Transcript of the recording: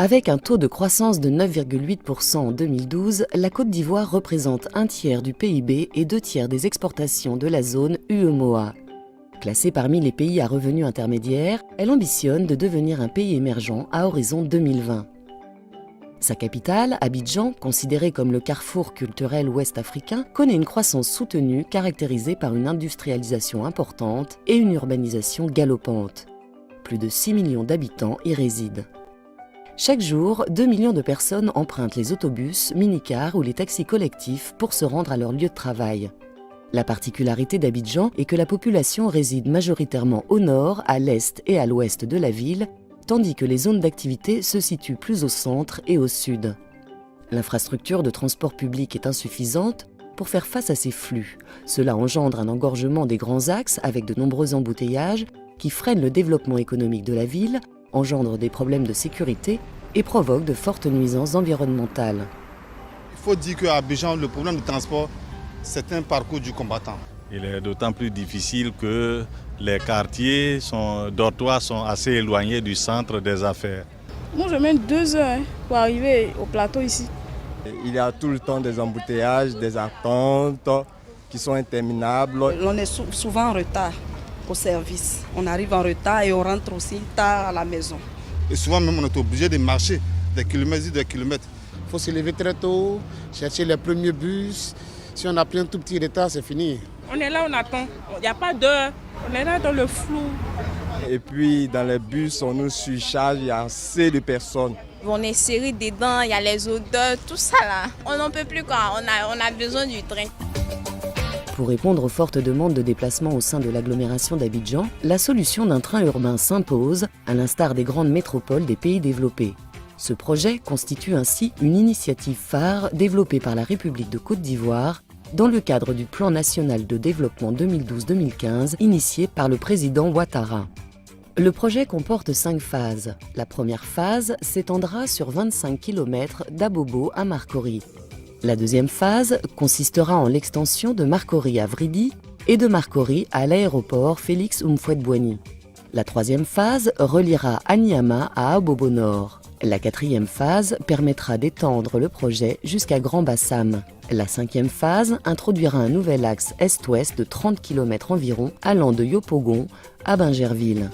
Avec un taux de croissance de 9,8% en 2012, la Côte d'Ivoire représente un tiers du PIB et 2/3 des exportations de la zone UEMOA. Classée parmi les pays à revenus intermédiaires, elle ambitionne de devenir un pays émergent à horizon 2020. Sa capitale, Abidjan, considérée comme le carrefour culturel ouest-africain, connaît une croissance soutenue caractérisée par une industrialisation importante et une urbanisation galopante. Plus de 6 millions d'habitants y résident. Chaque jour, 2 millions de personnes empruntent les autobus, minicars ou les taxis collectifs pour se rendre à leur lieu de travail. La particularité d'Abidjan est que la population réside majoritairement au nord, à l'est et à l'ouest de la ville, tandis que les zones d'activité se situent plus au centre et au sud. L'infrastructure de transport public est insuffisante pour faire face à ces flux. Cela engendre un engorgement des grands axes avec de nombreux embouteillages qui freinent le développement économique de la ville, engendrent des problèmes de sécurité et provoquent de fortes nuisances environnementales. Il faut dire qu'à Abidjan, le problème du transport, c'est un parcours du combattant. Il est d'autant plus difficile que les quartiers dortoirs sont assez éloignés du centre des affaires. Moi, je mets 2 heures pour arriver au plateau ici. Il y a tout le temps des embouteillages, des attentes qui sont interminables. On est souvent en retard au service. On arrive en retard et on rentre aussi tard à la maison. Et souvent même on est obligé de marcher des kilomètres et des kilomètres. Il faut se lever très tôt, chercher les premiers bus. Si on a pris un tout petit retard, c'est fini. On est là, on attend. Il n'y a pas d'heure. On est là dans le flou. Et puis dans les bus, on nous surcharge, il y a assez de personnes. On est serré dedans, il y a les odeurs, tout ça là. On n'en peut plus quoi, on a besoin du train. Pour répondre aux fortes demandes de déplacement au sein de l'agglomération d'Abidjan, la solution d'un train urbain s'impose, à l'instar des grandes métropoles des pays développés. Ce projet constitue ainsi une initiative phare développée par la République de Côte d'Ivoire dans le cadre du Plan national de développement 2012-2015 initié par le président Ouattara. Le projet comporte 5 phases. La première phase s'étendra sur 25 km d'Abobo à Marcory. La deuxième phase consistera en l'extension de Marcory à Vridi et de Marcory à l'aéroport Félix Houphouët-Boigny. La troisième phase reliera Anyama à Abobo Nord. La quatrième phase permettra d'étendre le projet jusqu'à Grand Bassam. La cinquième phase introduira un nouvel axe est-ouest de 30 km environ allant de Yopougon à Bingerville.